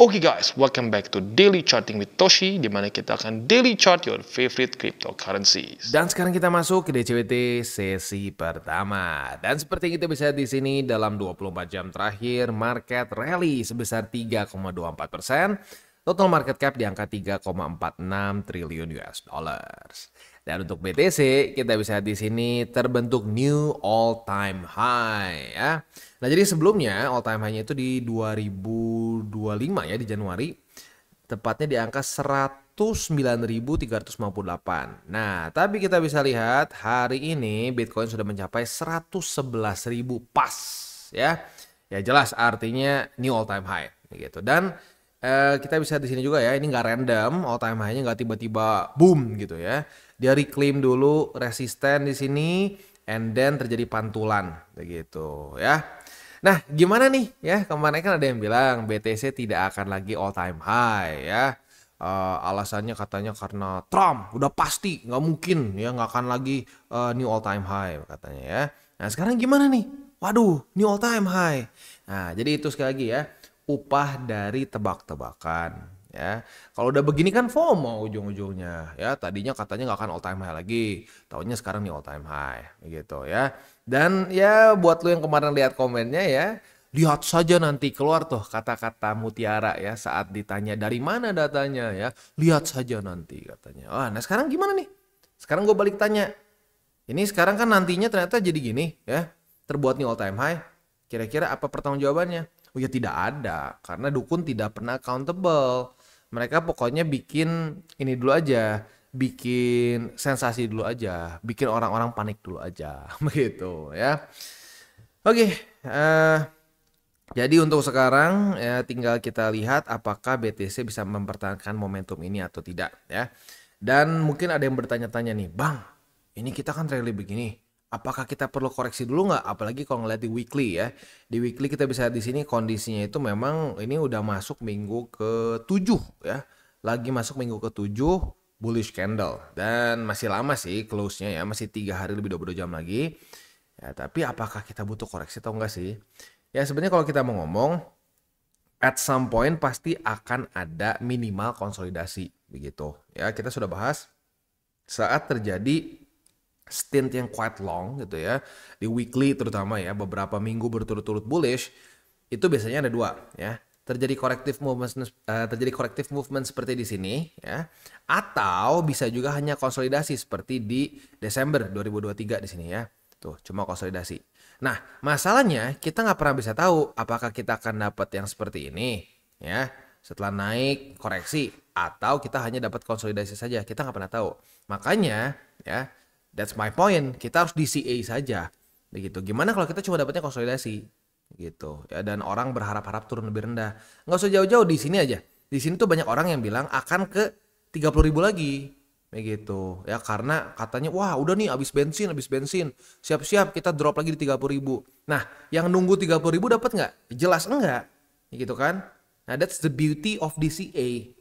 Oke guys, welcome back to Daily Charting with Toshi, di mana kita akan daily chart your favorite cryptocurrencies. Dan sekarang kita masuk ke DCWT sesi pertama. Dan seperti kita bisa lihat di sini dalam 24 jam terakhir market rally sebesar 3,24%. Total market cap di angka 3,46 triliun US dollars. Dan untuk BTC kita bisa lihat di sini terbentuk new all time high ya. Nah, jadi sebelumnya all time high-nya itu di 2025 ya, di Januari. Tepatnya di angka 109.358. Nah, tapi kita bisa lihat hari ini Bitcoin sudah mencapai 111.000 pas ya. Ya jelas artinya new all time high gitu. Dan kita bisa di sini juga ya, ini nggak random, all time high-nya nggak tiba-tiba boom gitu ya. Dia reclaim dulu resisten di sini, and then terjadi pantulan begitu ya. Nah, gimana nih ya? Kemarin kan ada yang bilang BTC tidak akan lagi all time high ya. Alasannya katanya karena Trump udah pasti nggak mungkin ya, nggak akan lagi new all time high katanya ya. Nah, sekarang gimana nih? Waduh, new all time high. Nah, jadi itu sekali lagi ya, upah dari tebak-tebakan ya. Kalau udah begini kan FOMO ujung-ujungnya ya. Tadinya katanya nggak akan all time high lagi, taunya sekarang nih all time high gitu ya. Dan ya buat lu yang kemarin lihat komennya ya, lihat saja nanti keluar tuh kata-kata mutiara ya saat ditanya dari mana datanya ya. Lihat saja nanti katanya. Wah, nah sekarang gimana nih? Sekarang gue balik tanya. Ini sekarang kan nantinya ternyata jadi gini ya. Terbuat nih all time high. Kira-kira apa pertanggungjawabannya? Oh ya tidak ada, karena dukun tidak pernah accountable. Mereka pokoknya bikin ini dulu aja, bikin sensasi dulu aja, bikin orang-orang panik dulu aja, begitu ya. Oke, jadi untuk sekarang ya tinggal kita lihat apakah BTC bisa mempertahankan momentum ini atau tidak ya. Dan mungkin ada yang bertanya-tanya nih, Bang, ini kita kan rally begini, apakah kita perlu koreksi dulu nggak? Apalagi kalau ngeliat di weekly ya. Di weekly kita bisa lihat di sini kondisinya itu memang ini udah masuk minggu ke-7 ya. Lagi masuk minggu ke-7 bullish candle. Dan masih lama sih close-nya ya. Masih 3 hari lebih 22 jam lagi. Ya, tapi apakah kita butuh koreksi atau enggak sih? Ya sebenarnya kalau kita mau ngomong, at some point pasti akan ada minimal konsolidasi begitu. Ya kita sudah bahas saat terjadi stint yang quite long gitu ya, di weekly terutama ya, beberapa minggu berturut-turut bullish, itu biasanya ada dua ya. Terjadi corrective movement seperti di sini ya, atau bisa juga hanya konsolidasi seperti di Desember 2023 di sini ya. Tuh, cuma konsolidasi. Nah, masalahnya kita nggak pernah bisa tahu apakah kita akan dapat yang seperti ini ya, setelah naik koreksi, atau kita hanya dapat konsolidasi saja. Kita nggak pernah tahu. Makanya ya, that's my point. Kita harus DCA saja, begitu. Gimana kalau kita cuma dapatnya konsolidasi, gitu ya? Dan orang berharap-harap turun lebih rendah. Nggak usah jauh-jauh, di sini aja. Di sini tuh banyak orang yang bilang akan ke 30.000 lagi, begitu ya. Karena katanya, wah udah nih habis bensin, siap-siap kita drop lagi di 30.000. Nah, yang nunggu 30.000 dapat nggak? Jelas enggak, gitu kan? Nah, that's the beauty of DCA.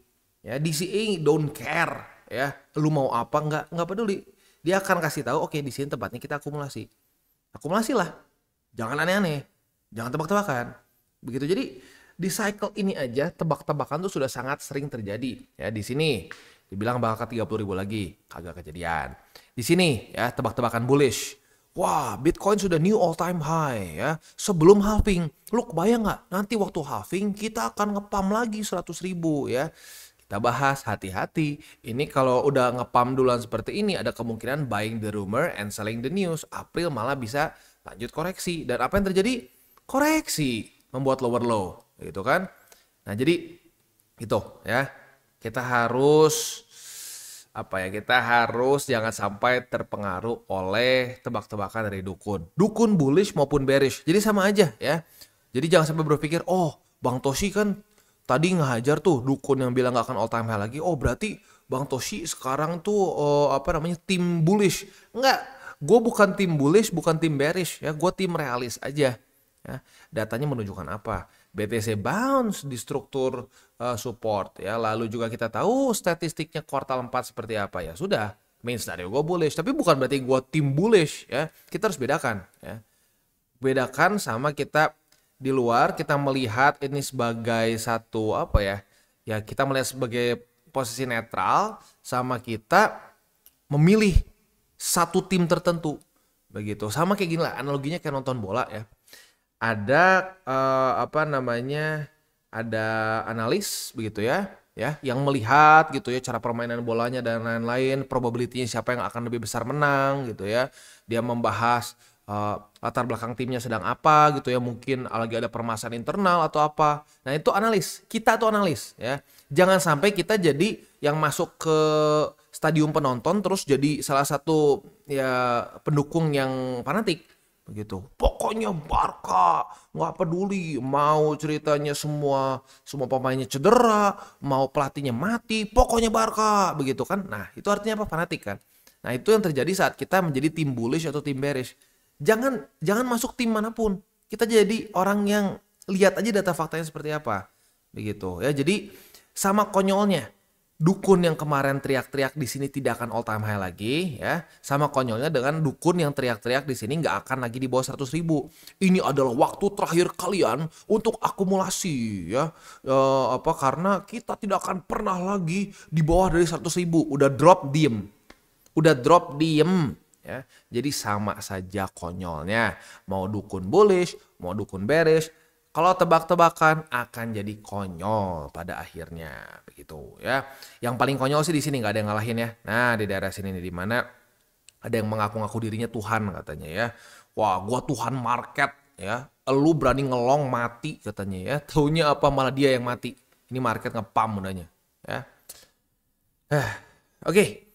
Ya, DCA don't care ya. Lu mau apa nggak peduli. Dia akan kasih tahu, oke, di sini tempatnya kita akumulasi. Akumulasi lah. Jangan aneh-aneh. Jangan tebak-tebakan. Begitu. Jadi di cycle ini aja tebak-tebakan tuh sudah sangat sering terjadi. Ya, di sini dibilang bakal 30.000 lagi, kagak kejadian. Di sini ya tebak-tebakan bullish. Wah, Bitcoin sudah new all time high ya. Sebelum halving. Lu kebayang nggak? Nanti waktu halving kita akan ngepam lagi 100.000 ya. Kita bahas hati-hati. Ini kalau udah ngepam duluan seperti ini, ada kemungkinan buying the rumor and selling the news. April malah bisa lanjut koreksi. Dan apa yang terjadi? Koreksi, membuat lower low, gitu kan? Nah, jadi itu ya. Kita harus jangan sampai terpengaruh oleh tebak-tebakan dari dukun. Dukun bullish maupun bearish. Jadi sama aja ya. Jadi jangan sampai berpikir, oh, Bang Toshi kan tadi ngehajar tuh dukun yang bilang gak akan all time high lagi. Oh berarti Bang Toshi sekarang tuh tim bullish. Enggak, gue bukan tim bullish, bukan tim bearish ya. Gue tim realis aja ya. Datanya menunjukkan apa? BTC bounce di struktur support ya. Lalu juga kita tahu statistiknya kuartal 4 seperti apa ya. Sudah, main scenario gue bullish. Tapi bukan berarti gue tim bullish ya. Kita harus bedakan ya. Bedakan sama kita di luar kita melihat ini sebagai satu apa ya? Ya kita melihat sebagai posisi netral sama kita memilih satu tim tertentu. Begitu. Sama kayak gini lah analoginya kayak nonton bola ya. Ada ada analis begitu ya yang melihat gitu ya cara permainan bolanya dan lain-lain, probability-nya siapa yang akan lebih besar menang gitu ya. Dia membahas latar belakang timnya sedang apa gitu ya, mungkin lagi ada permasalahan internal atau apa. Nah, itu analis. Kita tuh analis ya. Jangan sampai kita jadi yang masuk ke stadium penonton terus jadi salah satu ya pendukung yang fanatik begitu. Pokoknya Barca, nggak peduli mau ceritanya semua pemainnya cedera, mau pelatihnya mati, pokoknya Barca begitu kan. Nah, itu artinya apa? Fanatik kan. Nah, itu yang terjadi saat kita menjadi tim bullish atau tim bearish. Jangan masuk tim manapun. Kita jadi orang yang lihat aja data faktanya seperti apa. Begitu ya. Jadi sama konyolnya. Dukun yang kemarin teriak-teriak di sini tidak akan all time high lagi ya. Sama konyolnya dengan dukun yang teriak-teriak di sini nggak akan lagi di bawah 100.000. Ini adalah waktu terakhir kalian untuk akumulasi ya. Karena kita tidak akan pernah lagi di bawah dari 100.000. Udah drop diem ya. Jadi sama saja konyolnya. Mau dukun bullish, mau dukun bearish, kalau tebak-tebakan akan jadi konyol pada akhirnya begitu ya. Yang paling konyol sih di sini nggak ada yang ngalahin ya. Nah, di daerah sini nih di mana ada yang mengaku-ngaku dirinya Tuhan katanya ya. Wah, gua Tuhan market ya. Lu berani ngelong mati katanya ya. Taunya apa malah dia yang mati. Ini market ngepam udahnya ya. Oke.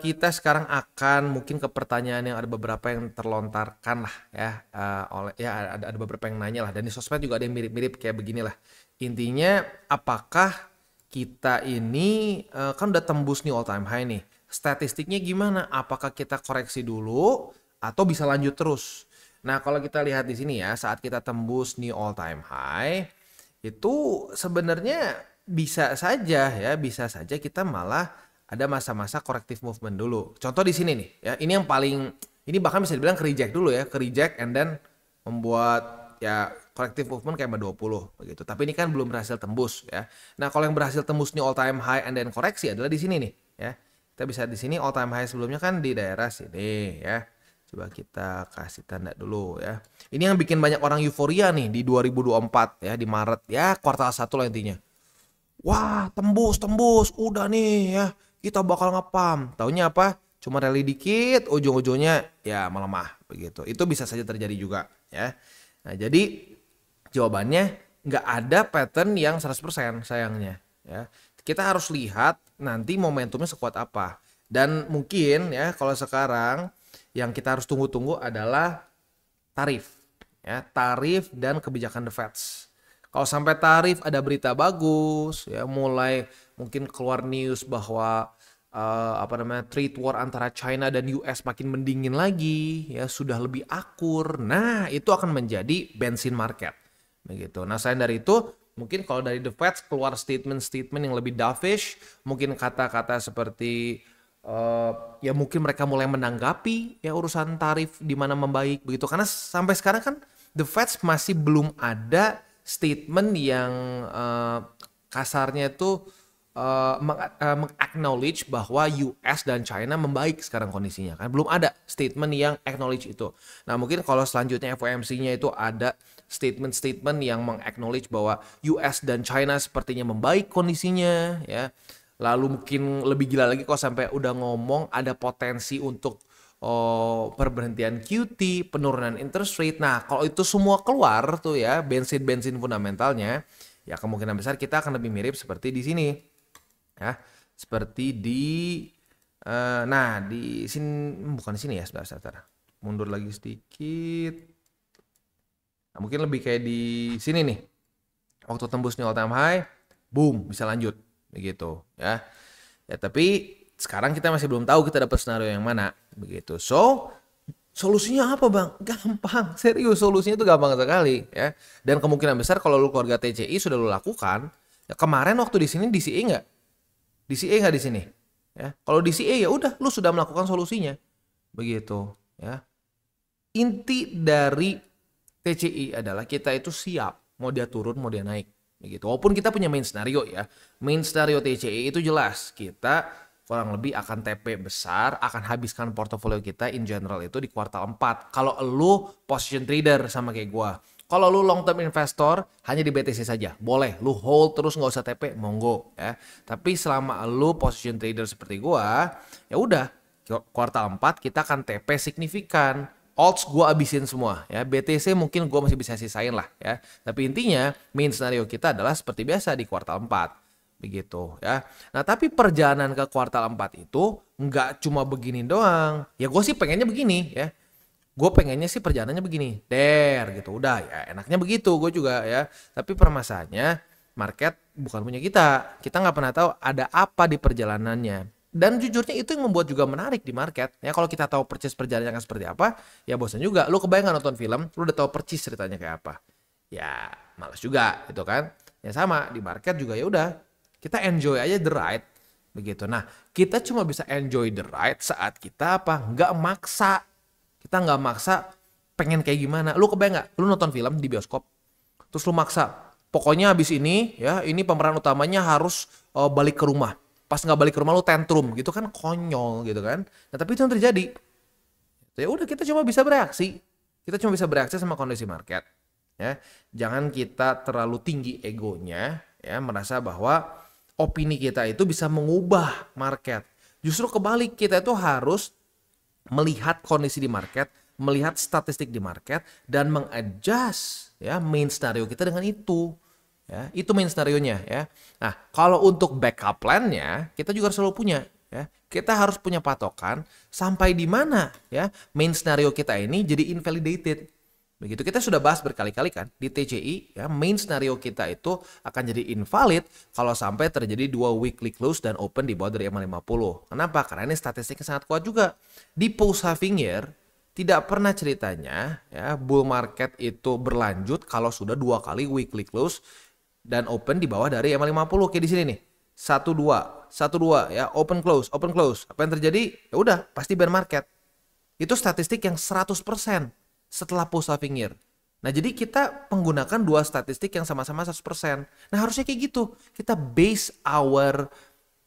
Kita sekarang akan mungkin ke pertanyaan yang ada beberapa yang terlontarkan lah ya, ada beberapa yang nanya lah, dan di sosmed juga ada yang mirip-mirip kayak beginilah. Intinya apakah kita ini kan udah tembus nih all time high nih, statistiknya gimana? Apakah kita koreksi dulu atau bisa lanjut terus? Nah, kalau kita lihat di sini ya, saat kita tembus nih all time high itu sebenarnya bisa saja kita malah ada masa-masa corrective movement dulu. Contoh di sini nih ya, ini bahkan bisa dibilang ke reject dulu ya, ke reject and then membuat ya corrective movement kayak 20 begitu. Tapi ini kan belum berhasil tembus ya. Nah, kalau yang berhasil tembus nih all time high and then koreksi adalah di sini nih ya. Kita bisa di sini all time high sebelumnya kan di daerah sini ya. Coba kita kasih tanda dulu ya. Ini yang bikin banyak orang euforia nih di 2024 ya, di Maret ya, kuartal 1 lah intinya. Wah, tembus, udah nih ya. Kita bakal ngepam. Taunya apa? Cuma rally dikit, ujung-ujungnya ya melemah begitu. Itu bisa saja terjadi juga ya. Nah, jadi jawabannya nggak ada pattern yang 100% sayangnya ya. Kita harus lihat nanti momentumnya sekuat apa. Dan mungkin ya kalau sekarang yang kita harus tunggu-tunggu adalah tarif ya, tarif dan kebijakan The Fed. Kalau sampai tarif ada berita bagus ya, mulai mungkin keluar news bahwa trade war antara China dan US makin mendingin lagi ya, sudah lebih akur. Nah, itu akan menjadi bensin market begitu. Nah, selain dari itu mungkin kalau dari The Fed keluar statement yang lebih dovish, mungkin kata-kata seperti ya mungkin mereka mulai menanggapi ya urusan tarif di mana membaik begitu. Karena sampai sekarang kan The Fed masih belum ada statement yang kasarnya itu meng-acknowledge bahwa US dan China membaik sekarang kondisinya kan, belum ada statement yang acknowledge itu. Nah, mungkin kalau selanjutnya FOMC-nya itu ada statement yang meng-acknowledge bahwa US dan China sepertinya membaik kondisinya ya. Lalu mungkin lebih gila lagi kalau sampai udah ngomong ada potensi untuk perberhentian QT, penurunan interest rate. Nah, kalau itu semua keluar tuh ya, bensin fundamentalnya, ya kemungkinan besar kita akan lebih mirip seperti di sini. Ya, seperti di di sini, bukan di sini ya, sebentar. Mundur lagi sedikit. Nah, mungkin lebih kayak di sini nih. Waktu tembus all time high, boom, bisa lanjut begitu ya. Ya, tapi sekarang kita masih belum tahu kita dapat skenario yang mana begitu. So, solusinya apa, Bang? Gampang, serius, solusinya itu gampang sekali ya. Dan kemungkinan besar kalau lu keluarga TCI sudah lu lakukan, ya kemarin waktu di sini DCA enggak? DCA enggak di sini? Ya. Kalau DCA ya udah lu sudah melakukan solusinya. Begitu, ya. Inti dari TCI adalah kita itu siap mau dia turun mau dia naik begitu. Walaupun kita punya main scenario ya. Main scenario TCI itu jelas kita kurang lebih akan TP besar, akan habiskan portofolio kita in general itu di kuartal 4. Kalau lu position trader sama kayak gua. Kalau lu long term investor hanya di BTC saja. Boleh, lu hold terus nggak usah TP, monggo ya. Tapi selama lu position trader seperti gua, ya udah kuartal 4 kita akan TP signifikan. Alts gue abisin semua ya. BTC mungkin gue masih bisa sisain lah ya. Tapi intinya main scenario kita adalah seperti biasa di kuartal 4. Begitu ya. Nah tapi perjalanan ke kuartal 4 itu nggak cuma begini doang. Ya gue sih pengennya begini ya. Gue pengennya sih perjalanannya begini. Gitu. Udah ya enaknya begitu gue juga ya. Tapi permasalahannya market bukan punya kita. Kita nggak pernah tahu ada apa di perjalanannya. Dan jujurnya itu yang membuat juga menarik di market. Ya kalau kita tahu persis perjalanannya seperti apa, ya bosan juga. Lu kebayang nonton film, lu udah tahu persis ceritanya kayak apa. Ya malas juga gitu kan. Ya sama di market juga ya udah. Kita enjoy aja the ride begitu. Nah, kita cuma bisa enjoy the ride saat kita apa? Nggak maksa. Kita nggak maksa pengen kayak gimana. Lu kebayang nggak? Lu nonton film di bioskop, terus lu maksa. Pokoknya habis ini ya, ini pemeran utamanya harus balik ke rumah. Pas nggak balik ke rumah lu tantrum gitu kan konyol gitu kan. Nah tapi itu yang terjadi. Ya udah kita cuma bisa bereaksi. Kita cuma bisa bereaksi sama kondisi market. Ya, jangan kita terlalu tinggi egonya ya merasa bahwa opini kita itu bisa mengubah market. Justru kebalik, kita itu harus melihat kondisi di market, melihat statistik di market dan mengadjust ya main scenario kita dengan itu. Ya, itu main scenario-nya ya. Nah, kalau untuk backup plan-nya kita juga harus selalu punya ya. Kita harus punya patokan sampai di mana ya main scenario kita ini jadi invalidated. Begitu kita sudah bahas berkali-kali kan di TCI ya, main scenario kita itu akan jadi invalid kalau sampai terjadi 2 weekly close dan open di bawah dari EMA 50. Kenapa? Karena ini statistiknya sangat kuat juga. Di post halving year tidak pernah ceritanya ya bull market itu berlanjut kalau sudah 2 kali weekly close dan open di bawah dari EMA 50. Kayak di sini nih. 1-2 ya, open close. Apa yang terjadi? Ya udah, pasti bear market. Itu statistik yang 100% setelah post halving year. Nah, jadi kita menggunakan dua statistik yang sama-sama 100%. Nah, harusnya kayak gitu. Kita base our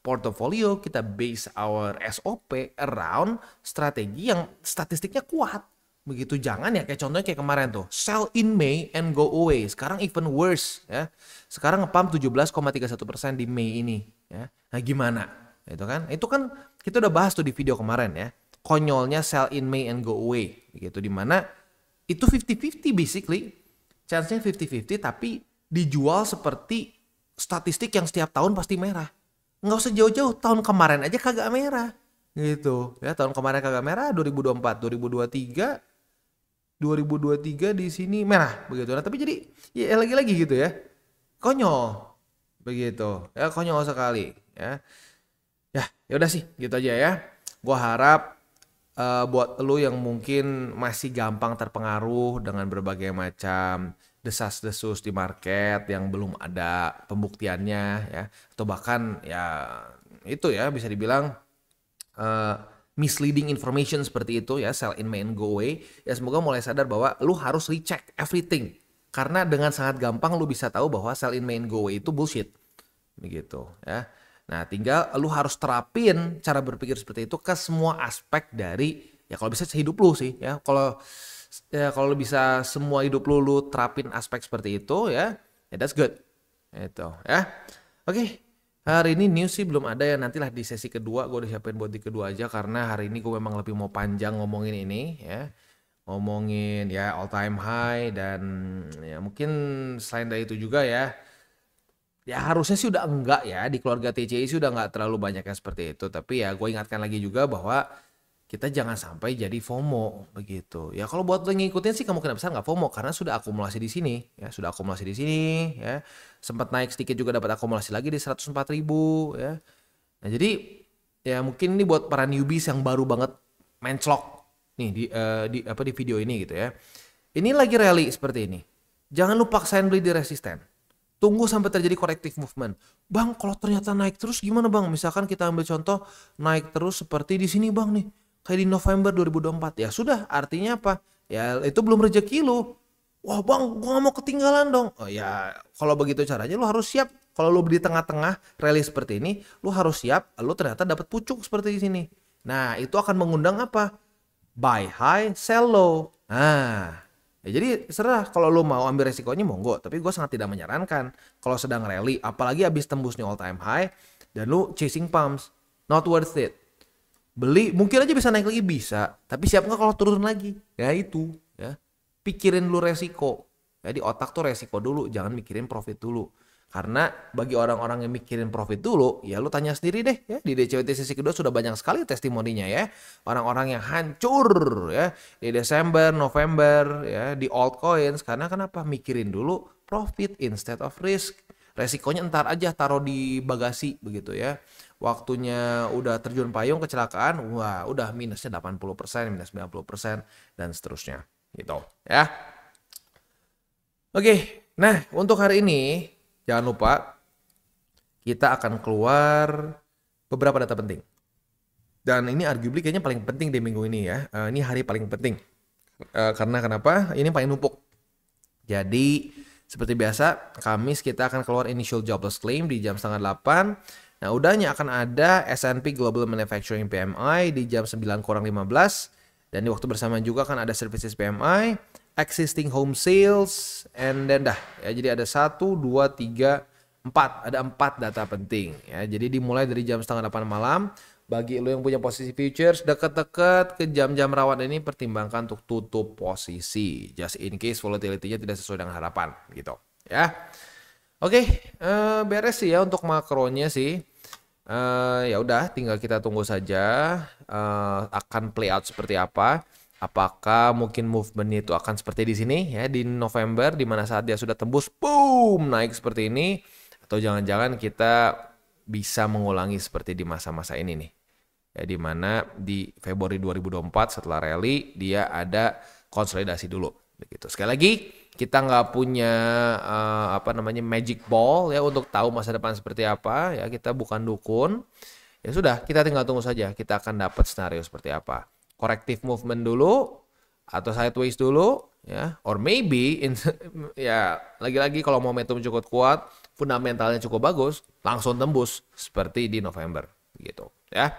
portfolio, kita base our SOP around strategi yang statistiknya kuat. Begitu, jangan ya kayak contohnya kayak kemarin tuh, sell in May and go away. Sekarang even worse ya. Sekarang nge-pump 17,31% di Mei ini ya. Nah, gimana? Itu kan kita udah bahas tuh di video kemarin ya. Konyolnya sell in May and go away begitu, di mana itu 50-50 basically. Chance-nya 50-50 tapi dijual seperti statistik yang setiap tahun pasti merah. Nggak usah jauh-jauh, tahun kemarin aja kagak merah. Gitu ya, tahun kemarin kagak merah, 2024, 2023 di sini merah begitu. Nah, tapi jadi ya lagi-lagi gitu ya. Konyol. Begitu. Ya konyol sekali ya. Ya udah sih gitu aja ya. Gua harap buat lu yang mungkin masih gampang terpengaruh dengan berbagai macam desas-desus di market yang belum ada pembuktiannya ya, atau bahkan ya itu ya bisa dibilang misleading information seperti itu ya, sell in May and go away ya, semoga mulai sadar bahwa lu harus recheck everything karena dengan sangat gampang lu bisa tahu bahwa sell in May and go away itu bullshit begitu ya. Nah, tinggal lu harus terapin cara berpikir seperti itu ke semua aspek dari ya kalau bisa hidup lu sih ya. Kalau lu bisa semua hidup lu terapin aspek seperti itu ya that's good. Itu ya. Oke. Hari ini news sih belum ada ya, nantilah di sesi kedua gue udah siapin buat di kedua aja karena hari ini gue memang lebih mau panjang ngomongin ini ya. Ngomongin ya all time high dan ya mungkin selain dari itu juga ya harusnya sih udah enggak ya, di keluarga TCI sih udah enggak terlalu banyak yang seperti itu. Tapi ya gue ingatkan lagi juga bahwa kita jangan sampai jadi FOMO begitu. Ya kalau buat lo ngikutin sih kemungkinan besar nggak FOMO karena sudah akumulasi di sini ya, ya. Sempat naik sedikit juga dapat akumulasi lagi di 104.000 ya. Nah, jadi ya mungkin ini buat para newbies yang baru banget menclok nih di video ini gitu ya. Ini lagi rally seperti ini. Jangan lu paksain beli di resisten. Tunggu sampai terjadi corrective movement. Bang, kalau ternyata naik terus gimana bang? Misalkan kita ambil contoh naik terus seperti di sini bang nih. Kayak di November 2024. Ya sudah, artinya apa? Ya itu belum rezeki lu. Wah bang, gua nggak mau ketinggalan dong. Oh ya, kalau begitu caranya lu harus siap. Kalau lu beli tengah-tengah rally seperti ini, lu harus siap. Lu ternyata dapat pucuk seperti di sini. Nah, itu akan mengundang apa? Buy high, sell low. Nah, ya jadi serah kalau lu mau ambil resikonya monggo. Tapi gue sangat tidak menyarankan kalau sedang rally, apalagi habis tembus new all time high dan lu chasing pumps, not worth it. Beli mungkin aja bisa naik lagi bisa, tapi siap nggak kalau turun lagi? Ya itu, ya. Pikirin dulu resiko. Ya di otak tuh resiko dulu, jangan mikirin profit dulu. Karena bagi orang-orang yang mikirin profit dulu, ya lu tanya sendiri deh ya. Di DCWT sesi kedua sudah banyak sekali testimoninya ya. Orang-orang yang hancur ya di Desember, November ya di altcoins karena kenapa? Mikirin dulu profit instead of risk. Resikonya ntar aja taruh di bagasi begitu ya. Waktunya udah terjun payung kecelakaan, wah udah minusnya 80%, minus 90% dan seterusnya gitu ya. Oke, nah untuk hari ini jangan lupa kita akan keluar beberapa data penting. Dan ini arguably kayaknya paling penting di minggu ini ya. Ini hari paling penting. Karena kenapa? Ini paling numpuk. Jadi seperti biasa, Kamis kita akan keluar initial jobless claim di jam 7:30. Nah udahnya akan ada S&P Global Manufacturing PMI di jam 9:15. Dan di waktu bersamaan juga akan ada Services PMI, Existing Home Sales, and then dah. Ya, jadi ada 1, 2, 3, 4. Ada 4 data penting. Ya, jadi dimulai dari jam 7:30 malam. Bagi lo yang punya posisi futures deket-deket ke jam-jam rawan ini pertimbangkan untuk tutup posisi. Just in case volatility-nya tidak sesuai dengan harapan gitu. Ya. Oke, beres sih ya untuk makronya sih. Ya udah tinggal kita tunggu saja akan play out seperti apa. Apakah mungkin movement itu akan seperti di sini ya di November di mana saat dia sudah tembus boom naik seperti ini atau jangan-jangan kita bisa mengulangi seperti di masa-masa ini nih. Ya di mana di Februari 2024 setelah rally dia ada konsolidasi dulu begitu. Sekali lagi kita nggak punya magic ball ya untuk tahu masa depan seperti apa ya, kita bukan dukun. Ya sudah, kita tinggal tunggu saja kita akan dapat skenario seperti apa. Corrective movement dulu atau sideways dulu ya, or maybe ya lagi-lagi kalau momentum cukup kuat, fundamentalnya cukup bagus, langsung tembus seperti di November gitu ya.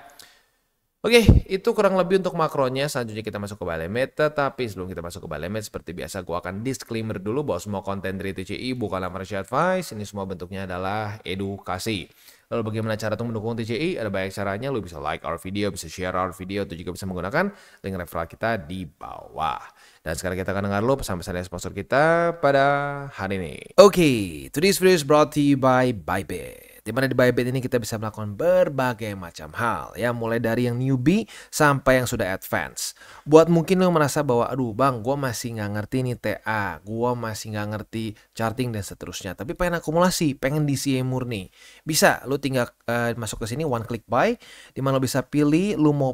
Oke, itu kurang lebih untuk makronya. Selanjutnya kita masuk ke buy limit. Tetapi sebelum kita masuk ke buy limit, seperti biasa gue akan disclaimer dulu bahwa semua konten dari TCI bukanlah financial advice. Ini semua bentuknya adalah edukasi. Lalu bagaimana cara untuk mendukung TCI? Ada banyak caranya. Lu bisa like our video, bisa share our video, atau juga bisa menggunakan link referral kita di bawah. Dan sekarang kita akan dengar lu pesan-pesan dari sponsor kita pada hari ini. Oke, today's video is brought to you by Bybit. Di mana di Bybit ini kita bisa melakukan berbagai macam hal ya, mulai dari yang newbie sampai yang sudah advance. Buat mungkin lo merasa bahwa aduh bang, gue masih nggak ngerti nih TA, gue masih nggak ngerti charting dan seterusnya, tapi pengen akumulasi, pengen DCA murni, bisa lo tinggal masuk ke sini one click buy, di mana lo bisa pilih lo mau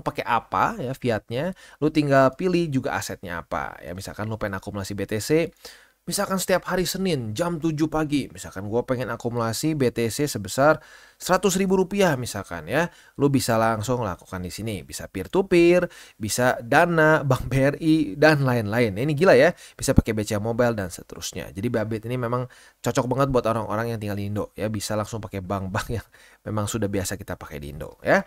pakai apa ya fiatnya, lo tinggal pilih juga asetnya apa ya. Misalkan lo pengen akumulasi BTC. Misalkan setiap hari Senin jam 7 pagi, misalkan gue pengen akumulasi BTC sebesar Rp100.000 misalkan ya, lu bisa langsung lakukan di sini, bisa peer to peer, bisa Dana, Bank BRI dan lain-lain. Ini gila ya, bisa pakai BCA Mobile dan seterusnya. Jadi Bybit ini memang cocok banget buat orang-orang yang tinggal di Indo ya, bisa langsung pakai bank-bank yang memang sudah biasa kita pakai di Indo ya.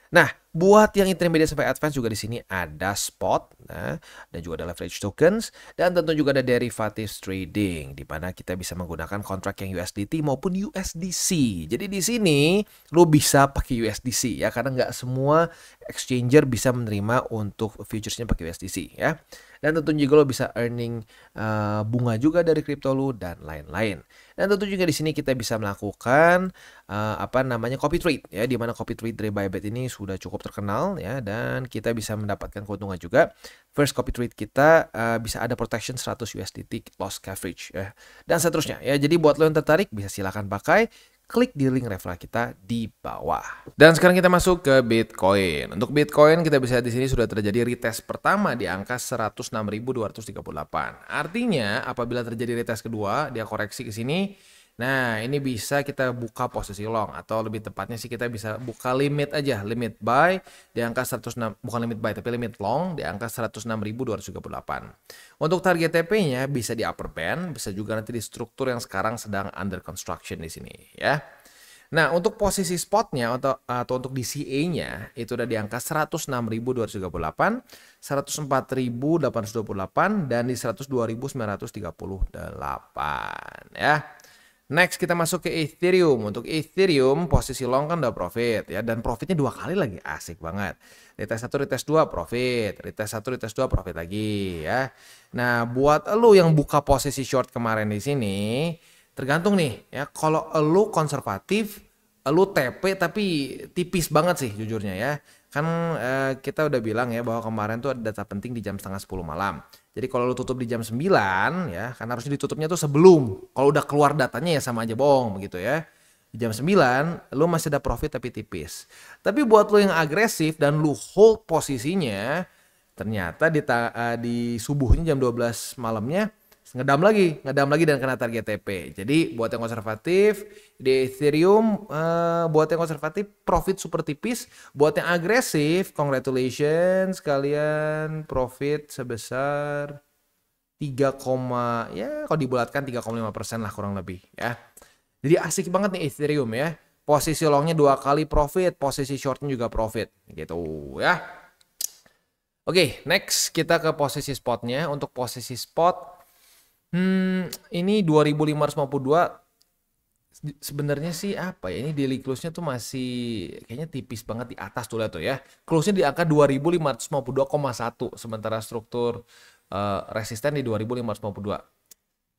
Nah, buat yang intermediate sampai advance juga di sini ada spot, nah, dan juga ada leverage tokens, dan tentu juga ada derivatives trading, di mana kita bisa menggunakan kontrak yang USDT maupun USDC. Jadi di sini lo bisa pakai USDC ya, karena nggak semua exchanger bisa menerima untuk futuresnya pakai USDC ya. Dan tentu juga lo bisa earning bunga juga dari kripto lo dan lain-lain. Dan tentu juga di sini kita bisa melakukan copy trade ya, di mana copy trade dari Bybit ini sudah cukup terkenal ya, dan kita bisa mendapatkan keuntungan juga. First copy trade kita bisa ada protection 100 USDT loss coverage ya, dan seterusnya ya. Jadi buat lo yang tertarik bisa silakan pakai. Klik di link referral kita di bawah. Dan sekarang kita masuk ke Bitcoin. Untuk Bitcoin kita bisa lihat di sini sudah terjadi retest pertama di angka 106.238. Artinya apabila terjadi retest kedua, dia koreksi ke sini Nah, ini bisa kita buka posisi long atau lebih tepatnya sih kita bisa buka limit aja, limit buy di angka 106, bukan limit buy tapi limit long di angka 106.238. Untuk target TP-nya bisa di upper band, bisa juga nanti di struktur yang sekarang sedang under construction di sini ya. Nah, untuk posisi spotnya atau untuk DCA-nya itu udah di angka 106.238, 104.828 dan di 102.938 ya. Next kita masuk ke Ethereum. Untuk Ethereum posisi long kan udah profit ya, dan profitnya 2 kali lagi, asik banget. Retest 1, retest 2 profit, retest 1, retest 2 profit lagi ya. Nah, buat lu yang buka posisi short kemarin di sini, tergantung nih ya. Kalau lu konservatif, lu TP tapi tipis banget sih jujurnya ya. Kan kita udah bilang ya bahwa kemarin tuh ada data penting di jam setengah 10 malam. Jadi kalau lu tutup di jam 9 ya, kan harusnya ditutupnya tuh sebelum. Kalau udah keluar datanya ya sama aja bohong begitu ya. Di jam 9 lu masih ada profit tapi tipis. Tapi buat lu yang agresif dan lu hold posisinya, ternyata di subuhnya jam 12 malamnya ngedam lagi dan kena target TP. Jadi buat yang konservatif di Ethereum, buat yang konservatif profit super tipis, buat yang agresif congratulations kalian profit sebesar 3, ya kalau dibulatkan 3,5% lah kurang lebih ya. Jadi asik banget nih Ethereum ya. Posisi longnya 2 kali profit, posisi shortnya juga profit gitu ya. Oke, next kita ke posisi spotnya. Untuk posisi spot ini 2552 sebenarnya sih apa ya, ini daily close-nya tuh masih kayaknya tipis banget di atas tuh lihat tuh ya. Close-nya di angka 2552,1 sementara struktur resisten di 2552.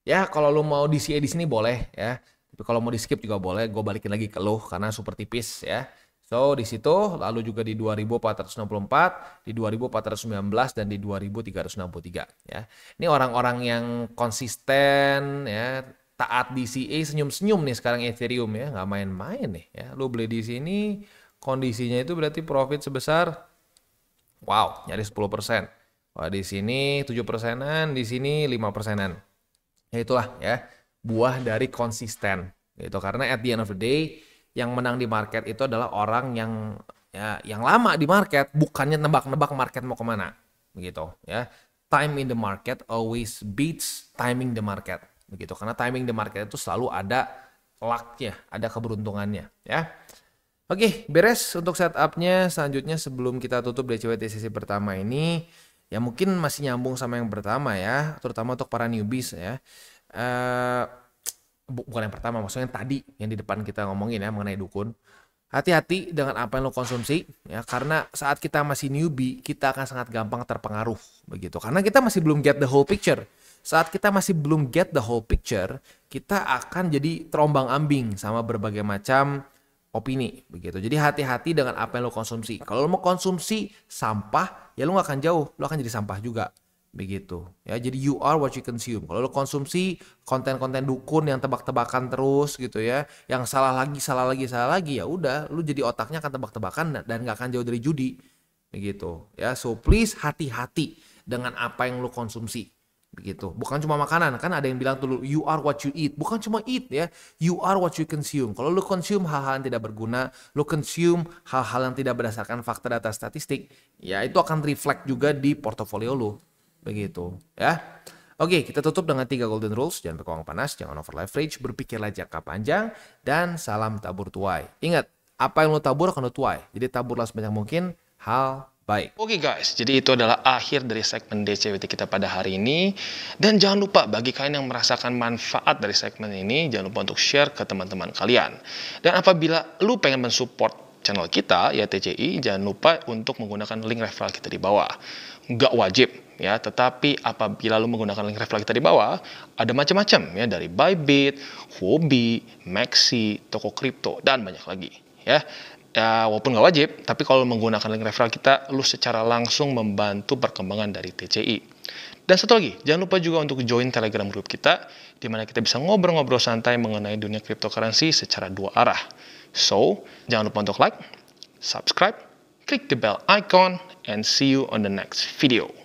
Ya, kalau lu mau DCA di sini boleh ya. Tapi kalau mau di skip juga boleh, gue balikin lagi ke lu karena super tipis ya. So, di situ lalu juga di 2464, di 2419 dan di 2363 ya. Ini orang-orang yang konsisten ya, taat DCA, senyum-senyum nih sekarang Ethereum ya, nggak main-main nih ya. Lu beli di sini kondisinya itu berarti profit sebesar wow, nyaris 10%. Wah, di sini 7%-an, di sini 5%-an. Ya itulah ya, buah dari konsisten gitu. Karena at the end of the day yang menang di market itu adalah orang yang yang lama di market, bukannya nebak-nebak market mau kemana begitu ya. Time in the market always beats timing the market begitu, karena timing the market itu selalu ada luck-nya, ada keberuntungannya ya. Oke, beres untuk setupnya. Selanjutnya sebelum kita tutup DCWT sesi pertama ini, ya mungkin masih nyambung sama yang pertama ya, terutama untuk para newbies ya. Bukan yang pertama, maksudnya yang tadi yang di depan kita ngomongin ya mengenai dukun. Hati-hati dengan apa yang lo konsumsi ya, karena saat kita masih newbie kita akan sangat gampang terpengaruh begitu, karena kita masih belum get the whole picture. Saat kita masih belum get the whole picture, kita akan jadi terombang-ambing sama berbagai macam opini begitu. Jadi hati-hati dengan apa yang lo konsumsi. Kalau lo mau konsumsi sampah ya lo gak akan jauh, lo akan jadi sampah juga begitu ya. Jadi you are what you consume. Kalau lo konsumsi konten-konten dukun yang tebak-tebakan terus gitu ya, yang salah lagi ya udah, lo jadi otaknya akan tebak-tebakan dan gak akan jauh dari judi begitu ya. So please hati-hati dengan apa yang lo konsumsi begitu. Bukan cuma makanan, kan ada yang bilang tuh you are what you eat. Bukan cuma eat ya, you are what you consume. Kalau lo consume hal-hal yang tidak berguna, lo consume hal-hal yang tidak berdasarkan fakta data statistik, ya itu akan reflect juga di portofolio lo begitu ya. Oke, kita tutup dengan 3 golden rules. Jangan berkeuangan panas, jangan over leverage, berpikirlah jangka panjang, dan salam tabur tuai. Ingat, apa yang lo tabur akan lo tuai. Jadi taburlah sebanyak mungkin hal baik. Oke guys, jadi itu adalah akhir dari segmen DCWT kita pada hari ini. Dan jangan lupa bagi kalian yang merasakan manfaat dari segmen ini, jangan lupa untuk share ke teman-teman kalian. Dan apabila lu pengen mensupport channel kita, ya TCI, jangan lupa untuk menggunakan link referral kita di bawah. Nggak wajib ya, tetapi apabila lu menggunakan link referral kita di bawah, ada macam-macam ya, dari Bybit, Huobi, Maxi, toko kripto, dan banyak lagi ya. Ya, walaupun nggak wajib, tapi kalau menggunakan link referral kita, lu secara langsung membantu perkembangan dari TCI. Dan satu lagi, jangan lupa juga untuk join Telegram group kita, di mana kita bisa ngobrol-ngobrol santai mengenai dunia cryptocurrency secara 2 arah. So, jangan lupa untuk like, subscribe, klik the bell icon, and see you on the next video.